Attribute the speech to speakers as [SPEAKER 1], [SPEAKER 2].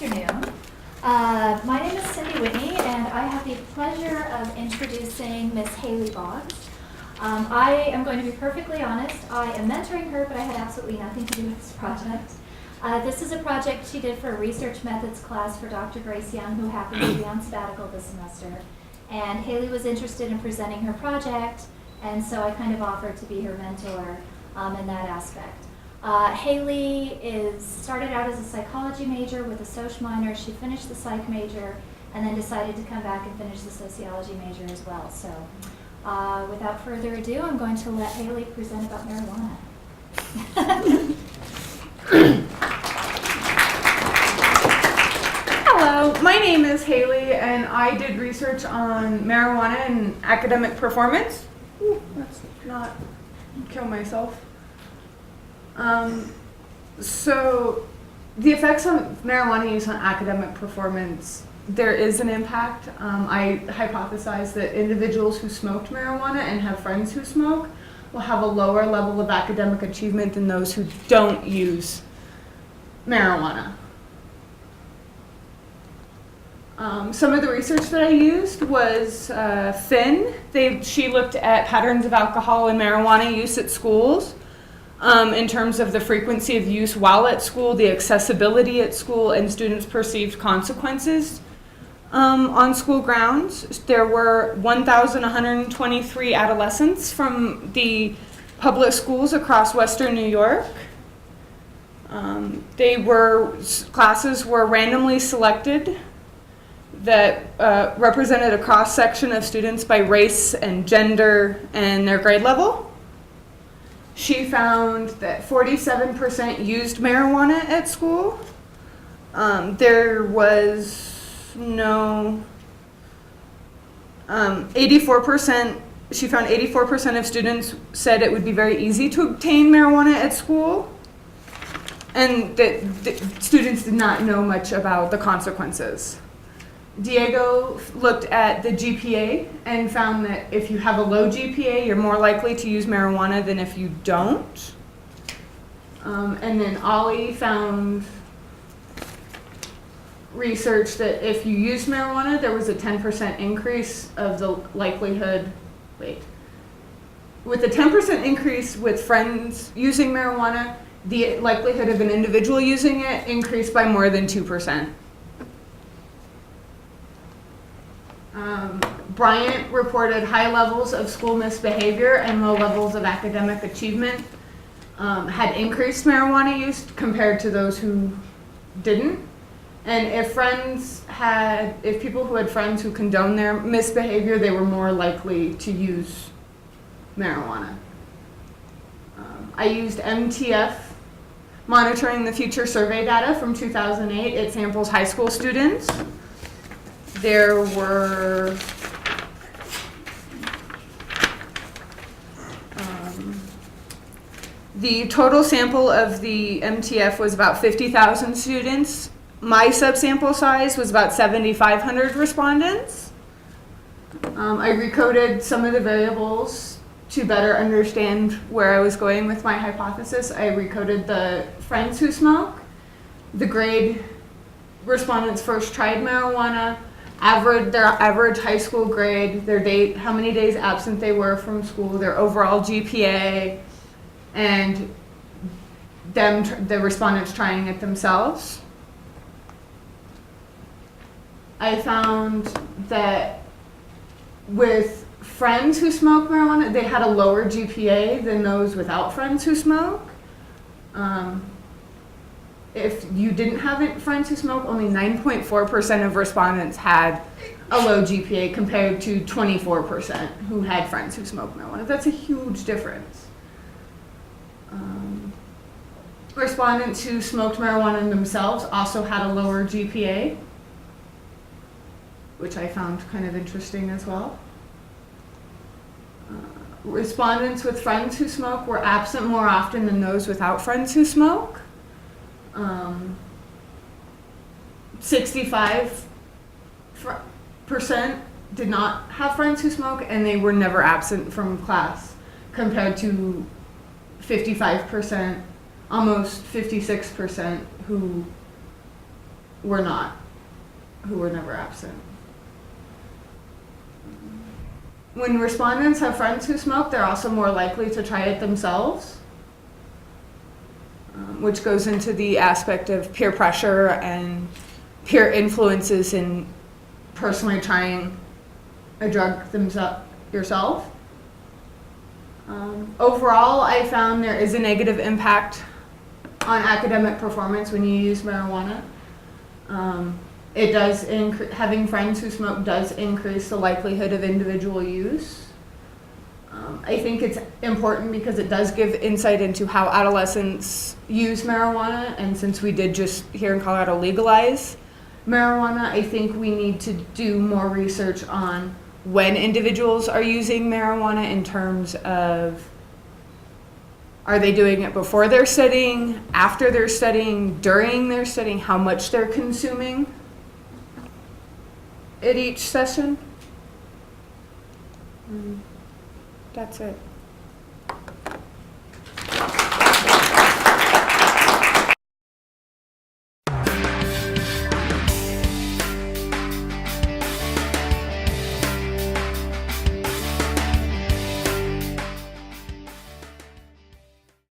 [SPEAKER 1] afternoon. My name is Cindy Whitney, and I have the pleasure of introducing Miss Hayley Boggs. I am going to be perfectly honest. I am mentoring her, but I had absolutely nothing to do with this project. This is a project she did for a research methods class for Dr. Grace Young, who happened to be on sabbatical this semester. And Hayley was interested in presenting her project, and so I kind of offered to be her mentor in that aspect. Hayley started out as a psychology major with a soc minor. She finished the psych major and then decided to come back and finish the sociology major as well. So without further ado, I'm going to let Hayley present about marijuana.
[SPEAKER 2] Hello, my name is Hayley, and I did research on marijuana and academic performance. Ooh, let's not kill myself. So the effects of marijuana use on academic performance, there is an impact. I hypothesize that individuals who smoked marijuana and have friends who smoke will have a lower level of academic achievement than those who don't use marijuana. Some of the research that I used was Finn. She looked at patterns of alcohol and marijuana use at schools. In terms of the frequency of use while at school, the accessibility at school, and students' perceived consequences on school grounds. There were 1,123 adolescents from the public schools across Western New York. Classes were randomly selected that represented a cross-section of students by race and gender and their grade level. She found that 47% used marijuana at school. There was no 84%. She found 84% of students said it would be very easy to obtain marijuana at school, and that students did not know much about the consequences. Diego looked at the GPA and found that if you have a low GPA, you're more likely to use marijuana than if you don't. And then Ollie found research that if you use marijuana, there was a 10% increase of the likelihood, with a 10% increase with friends using marijuana, the likelihood of an individual using it increased by more than 2%. Bryant reported high levels of school misbehavior and low levels of academic achievement, had increased marijuana use compared to those who didn't. And if people who had friends who condoned their misbehavior, they were more likely to use marijuana. I used MTF, Monitoring the Future survey data from 2008. It samples high school students. There were the total sample of the MTF was about 50,000 students. My subsample size was about 7,500 respondents. I recoded some of the variables to better understand where I was going with my hypothesis. I recoded the friends who smoke, the grade respondents first tried marijuana, their average high school grade, their date, how many days absent they were from school, their overall GPA, and the respondents trying it themselves. I found that with friends who smoke marijuana, they had a lower GPA than those without friends who smoke. If you didn't have friends who smoke, only 9.4% of respondents had a low GPA compared to 24% who had friends who smoked marijuana. That's a huge difference. Respondents who smoked marijuana themselves also had a lower GPA, which I found kind of interesting as well. Respondents with friends who smoke were absent more often than those without friends who smoke. 65% did not have friends who smoke, and they were never absent from class, compared to 55%, almost 56% who were not, who were never absent. When respondents have friends who smoke, they're also more likely to try it themselves, which goes into the aspect of peer pressure and peer influences in personally trying a drug yourself. Overall, I found there is a negative impact on academic performance when you use marijuana. It does having friends who smoke does increase the likelihood of individual use. I think it's important because it does give insight into how adolescents use marijuana, and since we did just here in Colorado legalize marijuana, I think we need to do more research on when individuals are using marijuana in terms of, are they doing it before they're studying, after they're studying, during their studying, how much they're consuming at each session. That's it.